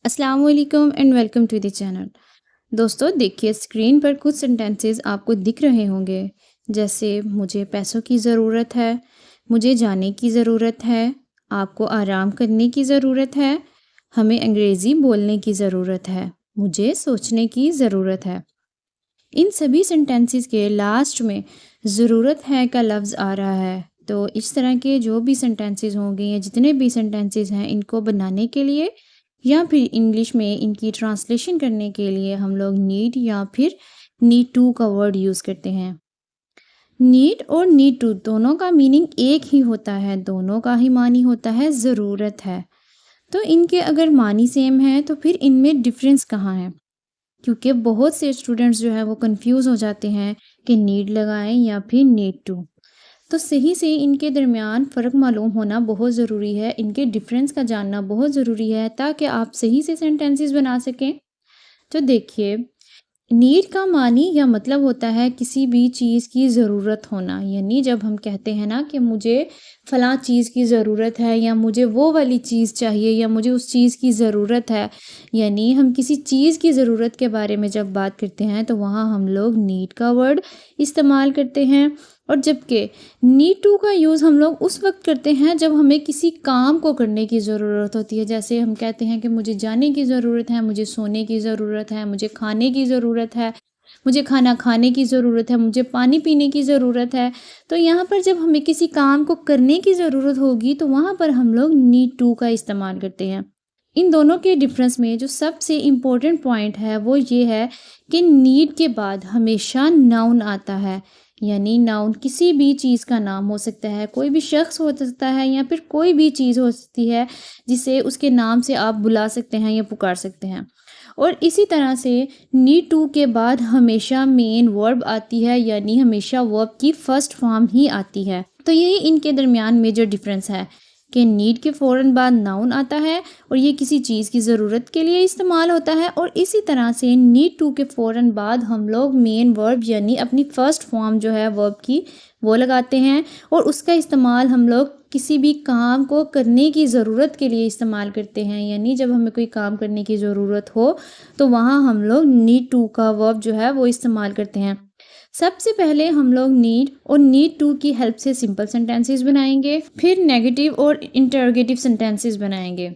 अस्सलाम वालेकुम and welcome to the channel. दोस्तों देखिए, स्क्रीन पर कुछ सेंटेंसेस आपको दिख रहे होंगे, जैसे मुझे पैसों की ज़रूरत है, मुझे जाने की ज़रूरत है, आपको आराम करने की ज़रूरत है, हमें अंग्रेज़ी बोलने की ज़रूरत है, मुझे सोचने की ज़रूरत है। इन सभी सेंटेंसेस के लास्ट में ज़रूरत है का लफ्ज़ आ रहा है। तो इस तरह के जो भी सेंटेंसेस होंगे या जितने भी सेंटेंसेस हैं, इनको बनाने के लिए या फिर इंग्लिश में इनकी ट्रांसलेशन करने के लिए हम लोग नीड या फिर नीड टू का वर्ड यूज़ करते हैं। नीड और नीड टू दोनों का मीनिंग एक ही होता है, दोनों का ही मानी होता है ज़रूरत है। तो इनके अगर मानी सेम है तो फिर इनमें डिफरेंस कहाँ है? क्योंकि बहुत से स्टूडेंट्स जो है वो कंफ्यूज हो जाते हैं कि नीड लगाएं या फिर नीड टू। तो सही से इनके दरमियान फ़र्क मालूम होना बहुत ज़रूरी है, इनके डिफरेंस का जानना बहुत ज़रूरी है ताकि आप सही से सेंटेंसेस बना सकें। तो देखिए, नीड का मानी या मतलब होता है किसी भी चीज़ की ज़रूरत होना। यानी जब हम कहते हैं ना कि मुझे फ़लाँ चीज़ की ज़रूरत है या मुझे वो वाली चीज़ चाहिए या मुझे उस चीज़ की ज़रूरत है, यानी हम किसी चीज़ की ज़रूरत के बारे में जब बात करते हैं तो वहाँ हम लोग नीड का वर्ड इस्तेमाल करते हैं। और जबकि नीड टू का यूज़ हम लोग उस वक्त करते हैं जब हमें किसी काम को करने की ज़रूरत होती है। जैसे हम कहते हैं कि मुझे जाने की ज़रूरत है, मुझे सोने की ज़रूरत है, मुझे खाने की ज़रूरत है, मुझे खाना खाने की ज़रूरत है, मुझे पानी पीने की ज़रूरत है। तो यहाँ पर जब हमें किसी काम को करने की ज़रूरत होगी तो वहाँ पर हम लोग नीड टू का इस्तेमाल करते हैं। इन दोनों के डिफरेंस में जो सबसे इम्पोर्टेंट पॉइंट है वो ये है कि नीड के बाद हमेशा नाउन आता है। यानी नाउन किसी भी चीज़ का नाम हो सकता है, कोई भी शख्स हो सकता है या फिर कोई भी चीज़ हो सकती है जिसे उसके नाम से आप बुला सकते हैं या पुकार सकते हैं। और इसी तरह से नीड टू के बाद हमेशा मेन वर्ब आती है, यानी हमेशा वर्ब की फर्स्ट फॉर्म ही आती है। तो यही इनके दरमियान मेजर डिफरेंस है कि नीड के फ़ौरन बाद नाउन आता है और ये किसी चीज़ की ज़रूरत के लिए इस्तेमाल होता है, और इसी तरह से नीड टू के फ़ौरन बाद हम लोग मेन वर्ब यानी अपनी फ़र्स्ट फॉर्म जो है वर्ब की वो लगाते हैं, और उसका इस्तेमाल हम लोग किसी भी काम को करने की ज़रूरत के लिए इस्तेमाल करते हैं। यानी जब हमें कोई काम करने की ज़रूरत हो तो वहाँ हम लोग नीड टू का वर्ब जो है वो इस्तेमाल करते हैं। सबसे पहले हम लोग नीड और नीड टू की हेल्प से सिंपल सेंटेंसेस बनाएंगे, फिर नेगेटिव और इंटरोगेटिव सेंटेंसेस बनाएंगे।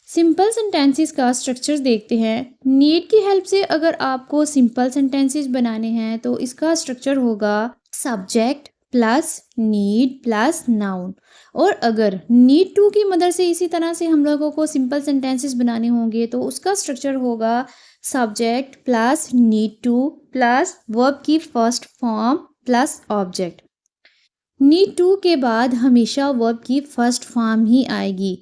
सिंपल सेंटेंसेस का स्ट्रक्चर देखते हैं। नीड की हेल्प से अगर आपको सिंपल सेंटेंसेस बनाने हैं तो इसका स्ट्रक्चर होगा subject plus need plus noun. और अगर नीड टू की मदद से इसी तरह से हम लोगों को सिंपल सेंटेंसेस बनाने होंगे तो उसका स्ट्रक्चर होगा subject plus need to plus verb की first form plus object. Need to के बाद हमेशा वर्ब की फर्स्ट फॉर्म ही आएगी।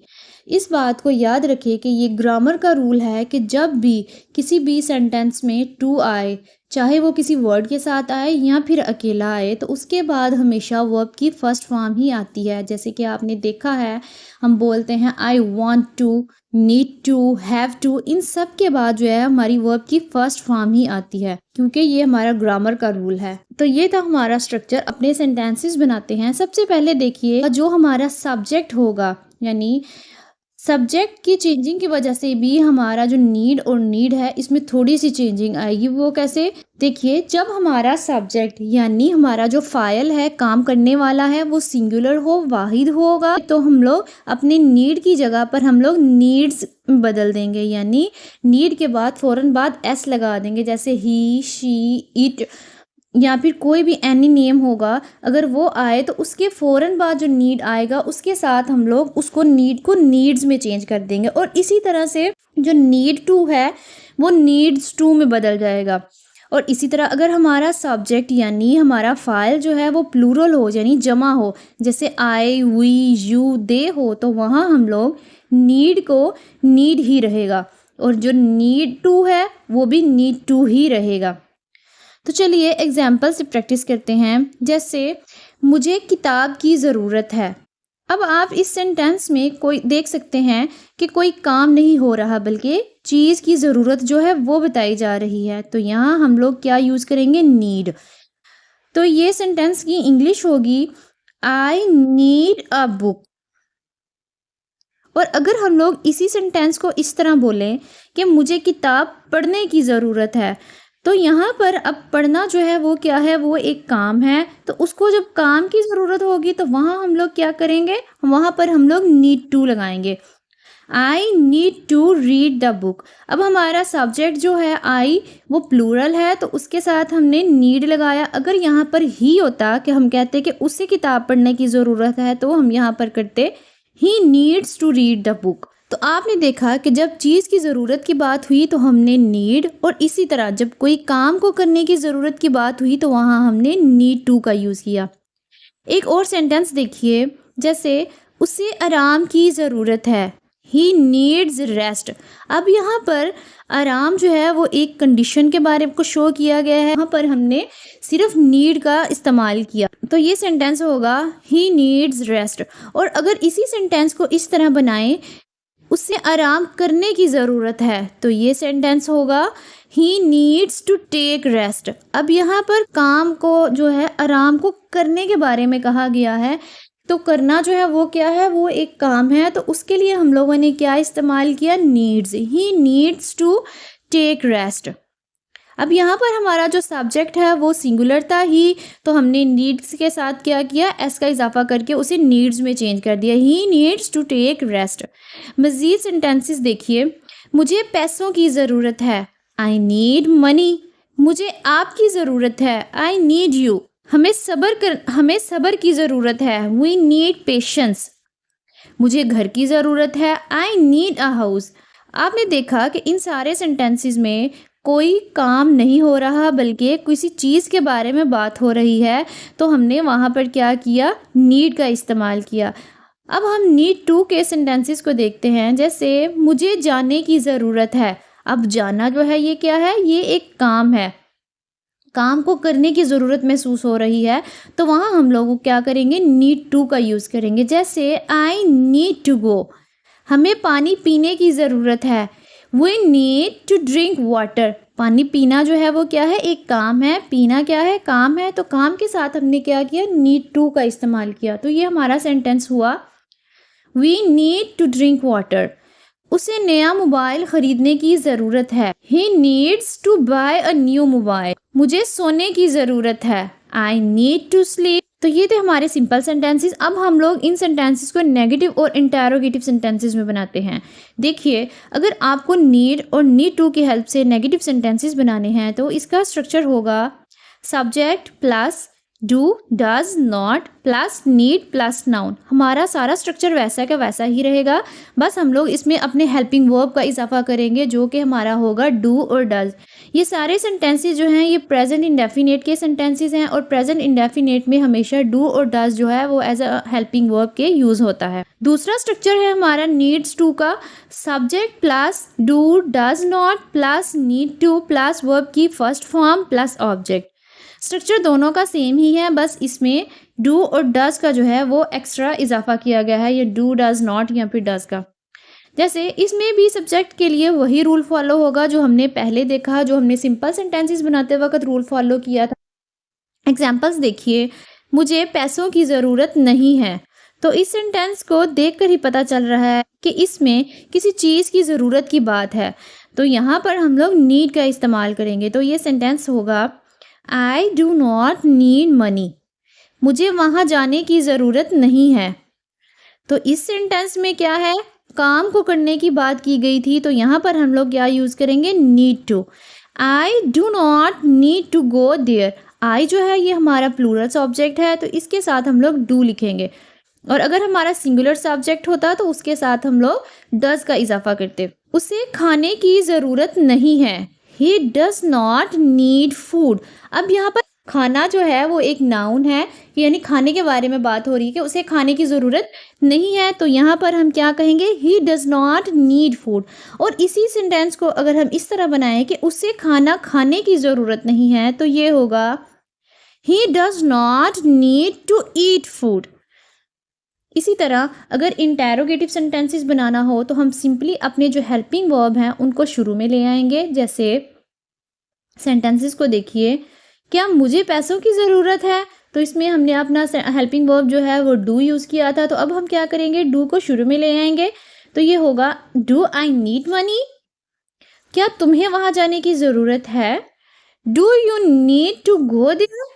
इस बात को याद रखें कि ये ग्रामर का रूल है कि जब भी किसी भी सेंटेंस में टू आए, चाहे वो किसी वर्ड के साथ आए या फिर अकेला आए, तो उसके बाद हमेशा वर्ब की फर्स्ट फॉर्म ही आती है। जैसे कि आपने देखा है, हम बोलते हैं I want to, need to, have to, इन सब के बाद जो है हमारी वर्ब की फर्स्ट फॉर्म ही आती है, क्योंकि ये हमारा ग्रामर का रूल है। तो ये था हमारा स्ट्रक्चर। अपने सेंटेंसेस बनाते हैं। सबसे पहले देखिए, जो हमारा सब्जेक्ट होगा, यानी सब्जेक्ट की चेंजिंग की वजह से भी हमारा जो नीड और नीड है इसमें थोड़ी सी चेंजिंग आएगी। वो कैसे? देखिए, जब हमारा सब्जेक्ट यानी हमारा जो फाइल है, काम करने वाला है, वो सिंगुलर हो, वाहिद होगा, तो हम लोग अपने नीड की जगह पर हम लोग नीड्स बदल देंगे। यानी नीड के बाद फ़ौरन बाद एस लगा देंगे, जैसे ही, शी, इट, या फिर कोई भी एनी नेम होगा, अगर वो आए तो उसके फ़ौरन बाद जो नीड आएगा उसके साथ हम लोग उसको नीड को नीड्स में चेंज कर देंगे। और इसी तरह से जो नीड टू है वो नीड्स टू में बदल जाएगा। और इसी तरह अगर हमारा सब्जेक्ट यानी हमारा फाइल जो है वो प्लूरल हो, यानी जमा हो, जैसे आई, वी, यू, दे हो, तो वहाँ हम लोग नीड को नीड ही रहेगा और जो नीड टू है वो भी नीड टू ही रहेगा। तो चलिए एग्जाम्पल से प्रैक्टिस करते हैं। जैसे मुझे किताब की ज़रूरत है। अब आप इस सेंटेंस में कोई देख सकते हैं कि कोई काम नहीं हो रहा, बल्कि चीज़ की ज़रूरत जो है वो बताई जा रही है। तो यहाँ हम लोग क्या यूज़ करेंगे? नीड। तो ये सेंटेंस की इंग्लिश होगी आई नीड अ बुक। और अगर हम लोग इसी सेंटेंस को इस तरह बोलें कि मुझे किताब पढ़ने की ज़रूरत है, तो यहाँ पर अब पढ़ना जो है वो क्या है, वो एक काम है। तो उसको जब काम की ज़रूरत होगी तो वहाँ हम लोग क्या करेंगे, वहाँ पर हम लोग नीड टू लगाएंगे। I need to read the book. अब हमारा सब्जेक्ट जो है आई, वो प्लूरल है, तो उसके साथ हमने नीड लगाया। अगर यहाँ पर ही होता कि हम कहते कि उसे किताब पढ़ने की ज़रूरत है, तो हम यहाँ पर करते he needs to read the book. तो आपने देखा कि जब चीज़ की ज़रूरत की बात हुई तो हमने नीड, और इसी तरह जब कोई काम को करने की ज़रूरत की बात हुई तो वहाँ हमने नीड टू का यूज़ किया। एक और सेंटेंस देखिए, जैसे उसे आराम की ज़रूरत है, ही नीड्स रेस्ट। अब यहाँ पर आराम जो है वो एक कंडीशन के बारे को शो किया गया है, यहाँ पर हमने सिर्फ नीड का इस्तेमाल किया, तो ये सेंटेंस होगा ही नीड्स रेस्ट। और अगर इसी सेंटेंस को इस तरह बनाएं, उसे आराम करने की ज़रूरत है, तो ये सेंटेंस होगा he needs to take rest. अब यहाँ पर काम को जो है आराम को करने के बारे में कहा गया है, तो करना जो है वो क्या है, वो एक काम है, तो उसके लिए हम लोगों ने क्या इस्तेमाल किया, needs. He needs to take rest. अब यहाँ पर हमारा जो सब्जेक्ट है वो सिंगुलर था ही, तो हमने नीड्स के साथ क्या किया, एस का इजाफा करके उसे नीड्स में चेंज कर दिया, he needs to take rest. मज़ीद सेंटेंसेस देखिए, मुझे पैसों की ज़रूरत है, आई नीड मनी। मुझे आपकी ज़रूरत है, आई नीड यू। हमें सब्र की ज़रूरत है, वी नीड पेशेंस। मुझे घर की ज़रूरत है, आई नीड अ हाउस। आपने देखा कि इन सारे सेंटेंसेस में कोई काम नहीं हो रहा, बल्कि किसी चीज़ के बारे में बात हो रही है, तो हमने वहाँ पर क्या किया, नीड का इस्तेमाल किया। अब हम नीड टू के सेंटेंसेस को देखते हैं, जैसे मुझे जाने की ज़रूरत है। अब जाना जो है ये क्या है, ये एक काम है, काम को करने की ज़रूरत महसूस हो रही है, तो वहाँ हम लोग क्या करेंगे, नीड टू का यूज़ करेंगे। जैसे आई नीड टू गो, हमें पानी पीने की ज़रूरत है, we need to drink water. पानी पीना जो है वो क्या है, एक काम है, पीना क्या है, काम है, तो काम के साथ हमने क्या किया, नीड टू का इस्तेमाल किया। तो ये हमारा सेंटेंस हुआ, we need to drink water. उसे नया मोबाइल खरीदने की ज़रूरत है, he needs to buy a new mobile. मुझे सोने की ज़रूरत है, आई नीड टू स्लीप। तो ये थे हमारे सिंपल सेंटेंसेस। अब हम लोग इन सेंटेंसेस को नेगेटिव और इंटेरोगेटिव सेंटेंसेस में बनाते हैं। देखिए, अगर आपको नीड और नीड टू की हेल्प से नेगेटिव सेंटेंसेस बनाने हैं, तो इसका स्ट्रक्चर होगा subject plus do does not plus need plus noun. हमारा सारा स्ट्रक्चर वैसा का वैसा ही रहेगा, बस हम लोग इसमें अपने हेल्पिंग वर्ब का इजाफा करेंगे, जो कि हमारा होगा डू और डज। ये सारे सेंटेंसेस जो हैं ये प्रेजेंट इंडेफिनेट के सेंटेंसेस हैं, और प्रेजेंट इंडेफिनेट में हमेशा डू और डज जो है वो एज अ हेल्पिंग वर्ब के यूज़ होता है। दूसरा स्ट्रक्चर है हमारा नीड्स टू का, subject plus do does not plus need to plus verb की first form plus object. Structure दोनों का सेम ही है, बस इसमें डू और डज का जो है वो एक्स्ट्रा इजाफा किया गया है, ये डू डज नॉट या फिर डज का। जैसे इसमें भी सब्जेक्ट के लिए वही रूल फॉलो होगा जो हमने पहले देखा, जो हमने सिंपल सेंटेंसेस बनाते वक्त रूल फॉलो किया था। एग्जाम्पल्स देखिए, मुझे पैसों की ज़रूरत नहीं है। तो इस सेंटेंस को देखकर ही पता चल रहा है कि इसमें किसी चीज़ की ज़रूरत की बात है, तो यहाँ पर हम लोग नीड का इस्तेमाल करेंगे। तो ये सेंटेंस होगा, आई डू नॉट नीड मनी। मुझे वहाँ जाने की ज़रूरत नहीं है। तो इस सेंटेंस में क्या है, काम को करने की बात की गई थी, तो यहाँ पर हम लोग क्या यूज़ करेंगे, need to. I do not need to go there. I जो है ये हमारा प्लूरल सब्जेक्ट है, तो इसके साथ हम लोग डू लिखेंगे, और अगर हमारा सिंगुलर सब्जेक्ट होता तो उसके साथ हम लोग डज का इजाफा करते। उसे खाने की ज़रूरत नहीं है, ही डज नॉट नीड फूड। अब यहाँ पर खाना जो है वो एक नाउन है, यानी खाने के बारे में बात हो रही है कि उसे खाने की ज़रूरत नहीं है, तो यहाँ पर हम क्या कहेंगे, ही डज नॉट नीड फूड। और इसी सेंटेंस को अगर हम इस तरह बनाएं कि उसे खाना खाने की ज़रूरत नहीं है, तो ये होगा, he does not need to eat food. इसी तरह अगर इंटेरोगेटिव सेंटेंसेस बनाना हो तो हम सिंपली अपने जो हेल्पिंग वर्ब हैं उनको शुरू में ले आएंगे। जैसे सेंटेंसेस को देखिए, क्या मुझे पैसों की ज़रूरत है, तो इसमें हमने अपना हेल्पिंग वर्ब जो है वो डू यूज़ किया था, तो अब हम क्या करेंगे, डू को शुरू में ले आएंगे। तो ये होगा डू आई नीड मनी? क्या तुम्हें वहाँ जाने की ज़रूरत है? Do you need to go there?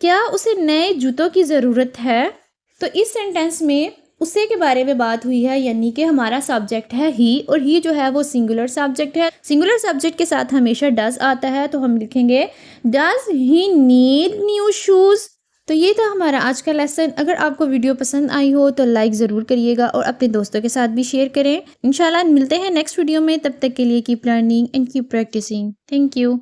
क्या उसे नए जूतों की ज़रूरत है? तो इस सेंटेंस में उसे के बारे में बात हुई है, यानी कि हमारा सब्जेक्ट है ही, और ही जो है वो सिंगुलर सब्जेक्ट है। सिंगुलर सब्जेक्ट के साथ हमेशा डज आता है, तो हम लिखेंगे does he need new shoes. तो ये था हमारा आज का लेसन। अगर आपको वीडियो पसंद आई हो तो लाइक ज़रूर करिएगा और अपने दोस्तों के साथ भी शेयर करें। इंशाल्लाह मिलते हैं नेक्स्ट वीडियो में, तब तक के लिए keep learning and keep practising. Thank you.